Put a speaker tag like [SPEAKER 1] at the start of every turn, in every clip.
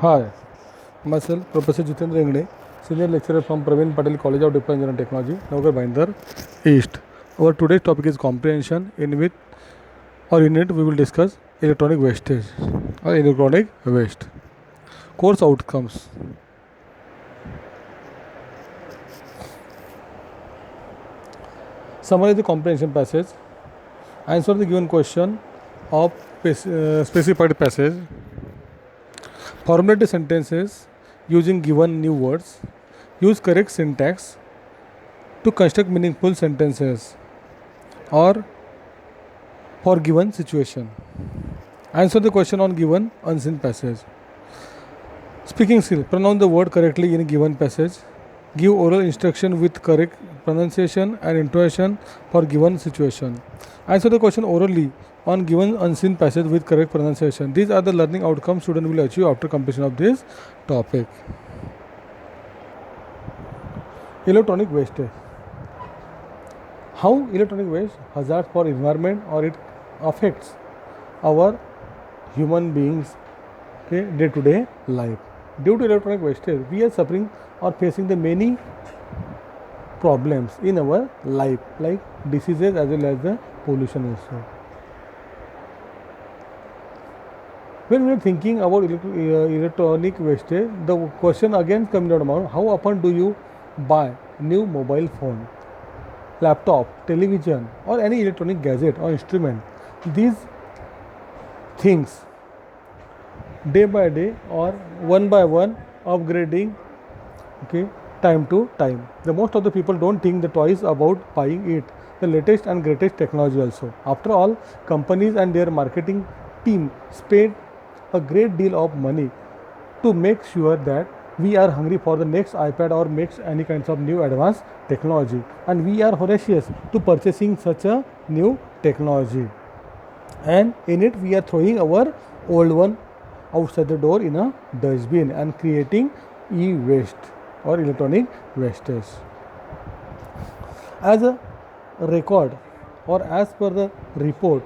[SPEAKER 1] Hi, myself Professor Jitendra Engde, Senior Lecturer from Praveen Patel College of Diploma Engineering Technology, Nagar Bhayandar, East. Our today's topic is comprehension. In it we will discuss electronic wastage or electronic waste. Course outcomes. Summarize the comprehension passage. Answer the given question of specified passage. Formulate the sentences using given new words. Use correct syntax to construct meaningful sentences or for given situation. Answer the question on given unseen passage. Speaking skill. Pronounce the word correctly in given passage. Give oral instruction with correct pronunciation and intonation for given situation. Answer the question orally on given unseen passage with correct pronunciation. These are the learning outcomes student will achieve after completion of this topic. Electronic wastage. How electronic waste hazards for environment or it affects our human beings day-to-day life. Due to electronic wastage, we are suffering or facing the many problems in our life, like diseases as well as the pollution also. When we are thinking about electronic wastage, the question again comes out about how often do you buy new mobile phone, laptop, television, or any electronic gadget or instrument. These things day by day or one by one upgrading, time to time. The most of the people don't think the twice about buying it, the latest and greatest technology also. After all, companies and their marketing team spend a great deal of money to make sure that we are hungry for the next iPad or next any kinds of new advanced technology, and we are voracious to purchasing such a new technology, and in it we are throwing our old one outside the door in a dustbin and creating e-waste or electronic wastage. As a record or as per the report,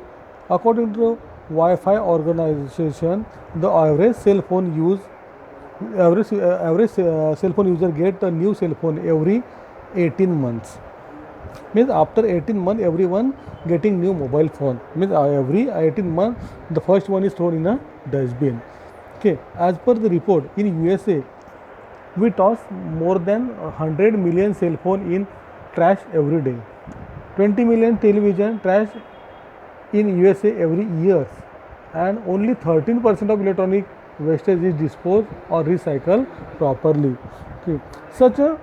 [SPEAKER 1] according to Wi-Fi organization, the average cell phone user get a new cell phone every 18 months. Means after 18 months everyone getting new mobile phone. Means every 18 months the first one is thrown in a dustbin. As per the report, in USA we toss more than 100 million cell phone in trash every day. 20 million television trash in USA every year, and only 13% of electronic wastage is disposed or recycled properly. Such a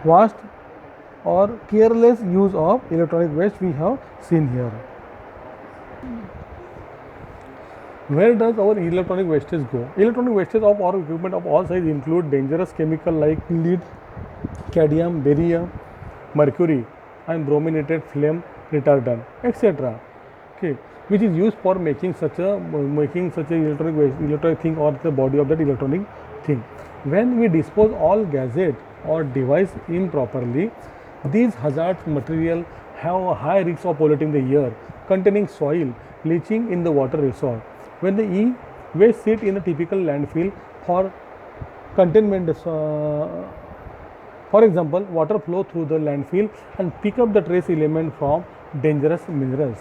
[SPEAKER 1] vast or careless use of electronic waste we have seen here. Where does our electronic wastage go? Electronic wastage of our equipment of all sizes include dangerous chemical like lead, cadmium, barium, mercury, and brominated flame retardant, etc. Which is used for making such a electronic thing or the body of that electronic thing. When we dispose all gadget or device improperly, these hazardous material have a high risk of polluting the air, containing soil, leaching in the water resource. When the e-waste sit in a typical landfill for containment, for example, water flow through the landfill and pick up the trace element from dangerous minerals.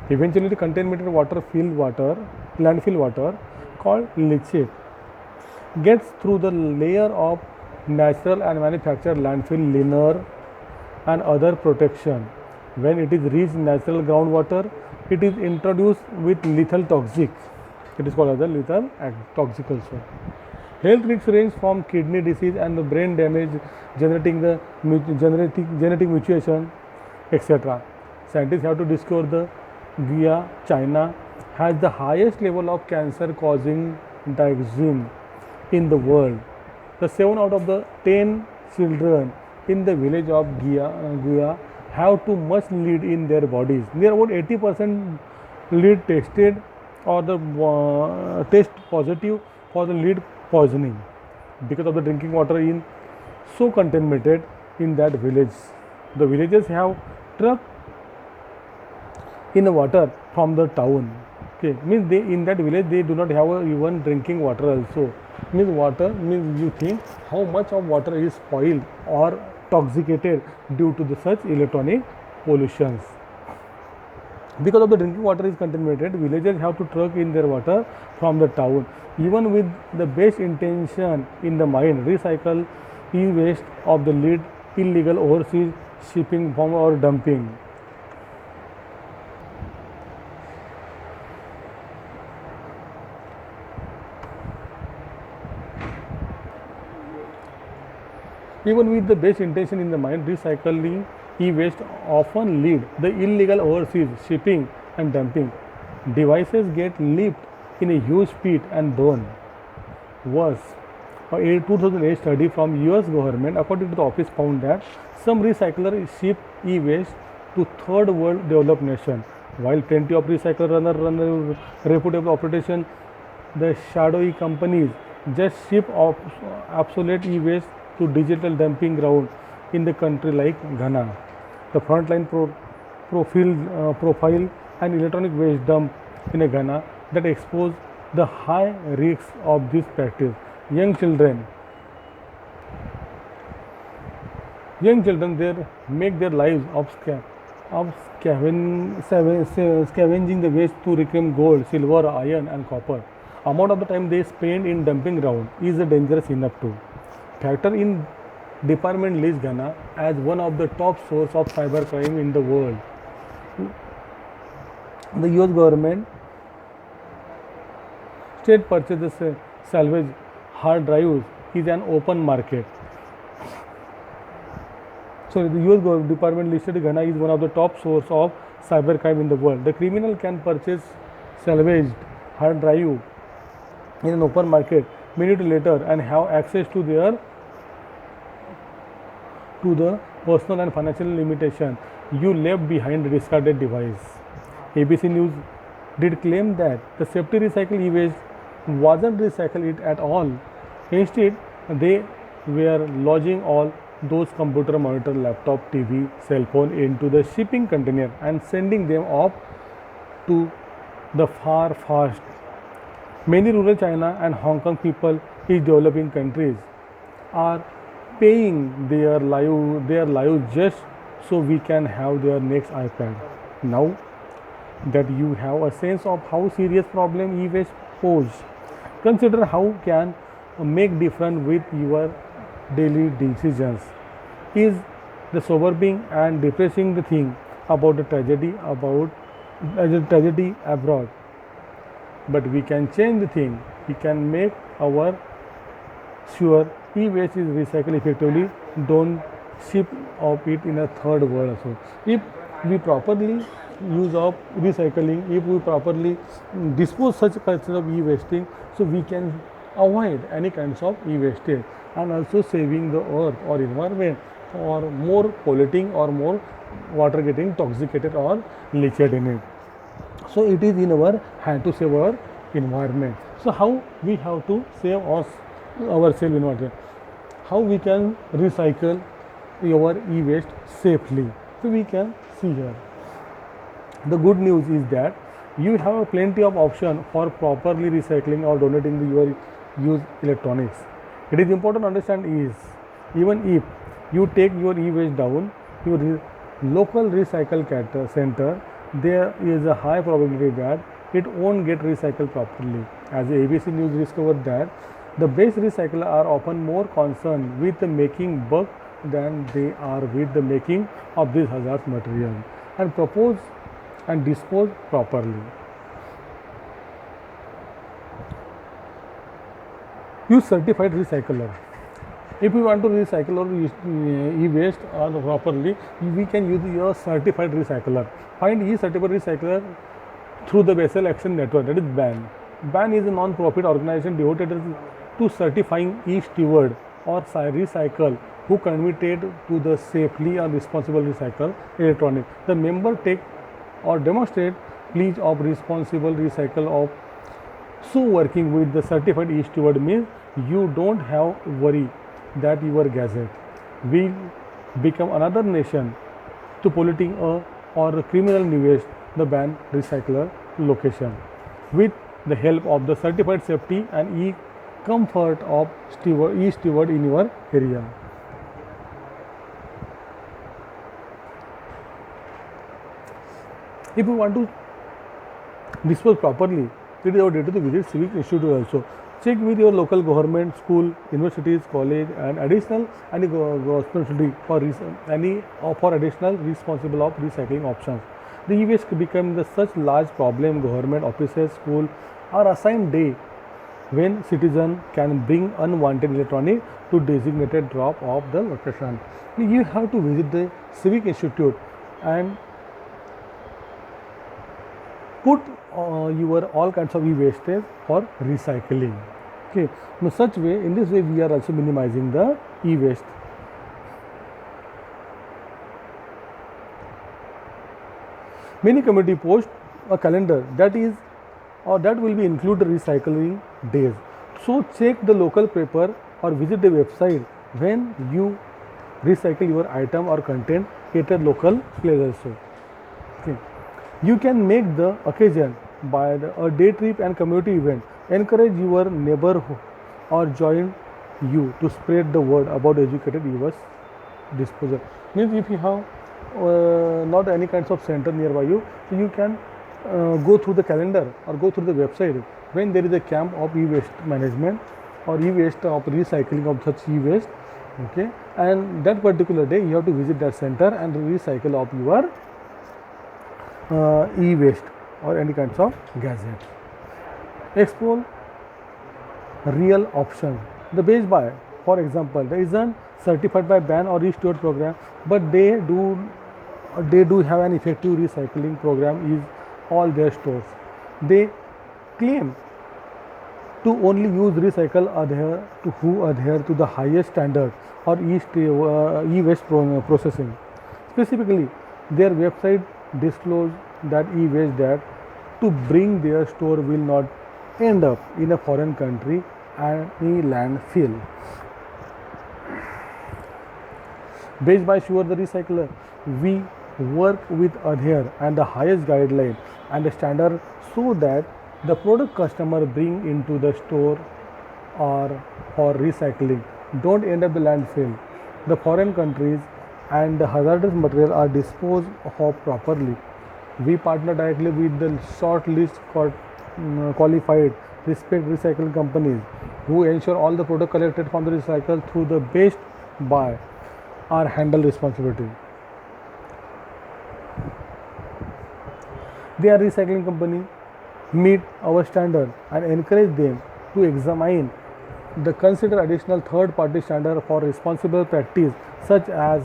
[SPEAKER 1] Eventually, the contaminated landfill water called leachate gets through the layer of natural and manufactured landfill liner and other protection. When it is reached natural groundwater, it is introduced with lethal toxic. It is called as a lethal toxic also. Health risks range from kidney disease and the brain damage, genetic mutation, etc. Scientists have to discover the Guia, China, has the highest level of cancer causing dioxin in the world. The 7 out of the 10 children in the village of Guia have too much lead in their bodies. Near about 80% lead tested or the test positive for the lead poisoning because of the drinking water in so contaminated in that village. The villages have truck in the water from the town Okay, means they in that village they do not have even drinking water also. Means water means you think how much of water is spoiled or toxicated due to the such electronic pollutions. Because of the drinking water is contaminated, villagers have to truck in their water from the town. Even with the best intention in the mind, recycle e-waste of the lead illegal overseas shipping from or dumping. Even with the best intention in the mind, recycling e-waste often lead the illegal overseas shipping and dumping. Devices get leaped in a huge pit and burned. Worse, a 2008 study from US government, according to the office, found that some recyclers ship e-waste to third world developed nation. While plenty of recyclers run a reputable operation, the shadowy companies just ship obsolete e-waste to digital dumping ground in the country like Ghana. The frontline profile and electronic waste dump in a Ghana that expose the high risks of this practice. Young children, young children there make their lives of scavenging the waste to reclaim gold, silver, iron, and copper. Amount of the time they spend in dumping ground is dangerous enough to factor in. Department lists Ghana as one of the top source of cybercrime in the world. The US government state purchases salvage hard drives is an open market. So the US department listed Ghana is one of the top source of cybercrime in the world. The criminal can purchase salvaged hard drive in an open market minute later and have access to the personal and financial limitation you left behind the discarded device. ABC News did claim that the safety recycle e-waste wasn't recycled it at all. Instead, they were lodging all those computer, monitor, laptop, TV, cell phone into the shipping container and sending them off to the far fast. Many rural China and Hong Kong people in developing countries are paying their lives just so we can have their next iPad. Now that you have a sense of how serious problem e-waste pose, consider how can make difference with your daily decisions. Is the sobering and depressing the thing about the tragedy abroad, but we can change the thing. We can make our sure e-waste is recycled effectively. Don't ship of it in a third world also. If we properly use of recycling, if we properly dispose such kinds of e-wasting, so we can avoid any kinds of e-wastage and also saving the earth or environment or more polluting or more water getting toxicated or leached in it. So it is in our hand to save our environment. So how we have to save ourselves environment? How we can recycle our e-waste safely? So we can see here. The good news is that you have plenty of option for properly recycling or donating your used electronics. It is important to understand is even if you take your e-waste down your local recycle center, there is a high probability that it won't get recycled properly. As the ABC News discovered that the best recyclers are often more concerned with the making buck than they are with the making of these hazardous materials and propose and dispose properly. Use certified recycler. If we want to recycle or e-waste properly, we can use your certified recycler. Find e-certified recycler through the Vessel Action Network, that is BAN. BAN is a non-profit organization devoted to certifying e-steward or recycle who committed to the safely and responsible recycle electronic. The member take or demonstrate pledge of responsible recycle of. So working with the certified e-steward means you don't have worry that your gadget will become another nation to polluting or criminal waste the ban recycler location. with the help of the certified safety and comfort of steward in your area. If you want to dispose properly, it is our duty to visit civic institute also. Check with your local government, school, universities, college, and additional any responsibility for additional responsible of recycling options. The e-waste become the such large problem. Government offices, school are assigned day when citizen can bring unwanted electronic to designated drop of the location. You have to visit the civic institute and put your all kinds of e-wastage for recycling. Okay, in this way we are also minimizing the e-waste. Many community post a calendar that will be include recycling days. So check the local paper or visit the website when you recycle your item or content at a local place also. Okay. You can make the occasion by a day trip and community event. Encourage your neighbor or join you to spread the word about educated e-waste disposal. Means if you have not any kinds of center nearby you, so you can go through the calendar or go through the website when there is a camp of e-waste management or e-waste of recycling of such e-waste. Okay, and that particular day you have to visit that center and recycle of your e-waste or any kinds of gadget. Explore real options. The Best Buy, for example, there isn't certified by ban or restored program, but they do have an effective recycling program is all their stores. They claim to only use recycle who adhere to the highest standard or e-waste processing. Specifically, their website disclose that e-waste that to bring their store will not end up in a foreign country and in landfill. Based by Sure the Recycler, we work with adhere and the highest guideline and the standard so that the product customer bring into the store or for recycling don't end up the landfill. The foreign countries and the hazardous material are disposed of properly. We partner directly with the short list qualified respect recycling companies who ensure all the product collected from the recycle through the Best Buy are handled responsibility. They are recycling company meet our standard and encourage them to examine the consider additional third party standard for responsible practice such as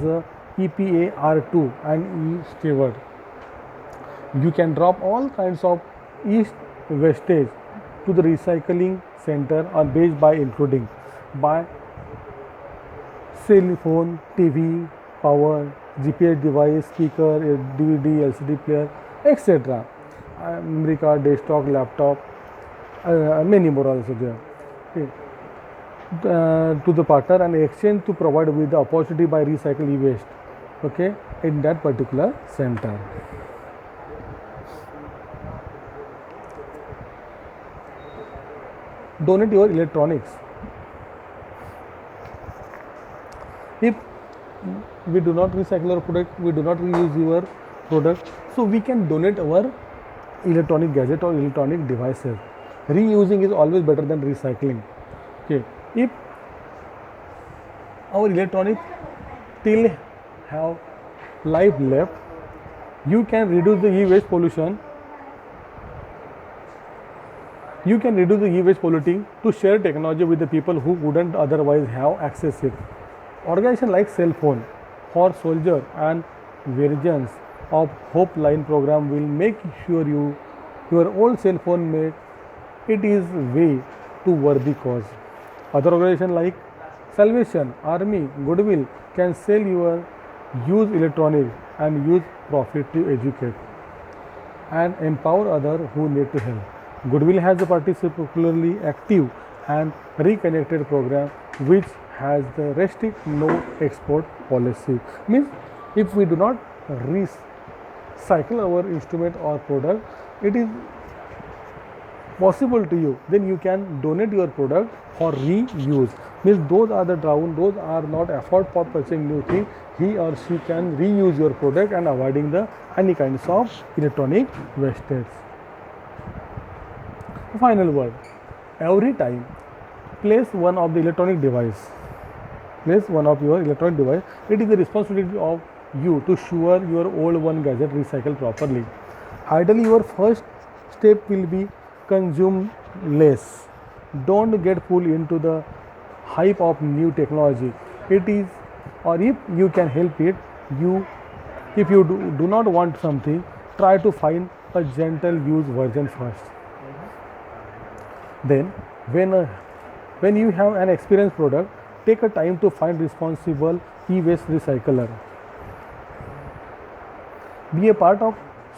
[SPEAKER 1] EPA R2 and e-steward. You can drop all kinds of wastage to the recycling center or Best Buy including by cell phone, TV, power, GPS device, speaker, DVD, LCD player, etc. Memory card, desktop, laptop, many more also there. Okay. To the partner and exchange to provide with the opportunity by recycle e-waste. Okay, in that particular center. Donate your electronics. If we do not recycle our product, we do not reuse your product, so we can donate our electronic gadget or electronic devices. Reusing is always better than recycling. Okay, if our electronics still have life left, you can reduce the e-waste pollution. You can reduce the e-waste polluting to share technology with the people who wouldn't otherwise have access it. Organizations like Cell Phone for Soldier and versions of Hope Line program will make sure your old cell phone make it is way to worthy cause. Other organizations like Salvation Army, Goodwill can sell your used electronics and use profit to educate and empower others who need to help. Goodwill has a particularly active and reconnected program which has the restrict no export policy. Means if we do not recycle our instrument or product, it is possible to you, then you can donate your product for reuse. Means those are the down, those are not effort for purchasing new thing. He or she can reuse your product and avoiding the any kinds of electronic wastage. Final word. Every time place one of the electronic device. Place one of your electronic device. It is the responsibility of you to sure your old one gadget recycled properly. Ideally, your first step will be consume less. Don't get pulled into the hype of new technology. It is, or if you can help it, you if you do not want something, try to find a gentle use version first. Then, when you have an experienced product, take a time to find responsible e-waste recycler. Be a part of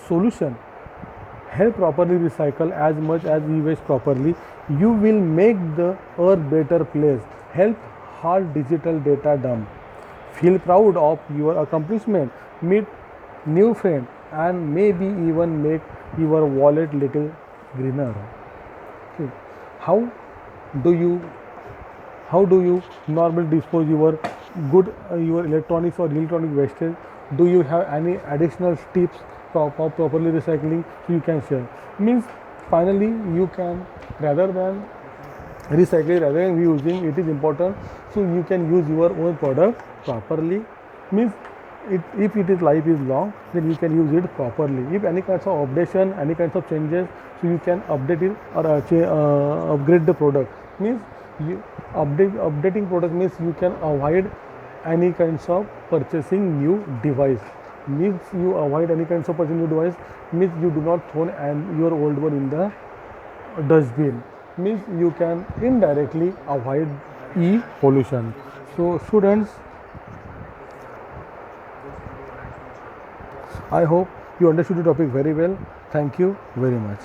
[SPEAKER 1] solution. Help properly recycle as much as e-waste properly. You will make the earth better place. Help halt digital data dump. Feel proud of your accomplishment. Meet new friend and maybe even make your wallet little greener. Okay. How do you normally dispose your good your electronics or electronic wastage? Do you have any additional tips for properly recycling? So you can share. Means finally you can, rather than recycling, rather than reusing, it is important so you can use your own product properly. Means if it is life is long, then you can use it properly. If any kinds of updation, any kinds of changes, so you can update it or upgrade the product. Means you updating product means you can avoid any kinds of purchasing new device. Means you avoid any kinds of purchasing new device, means you do not throw your old one in the dustbin. Means you can indirectly avoid e-pollution. So students, I hope you understood the topic very well. Thank you very much.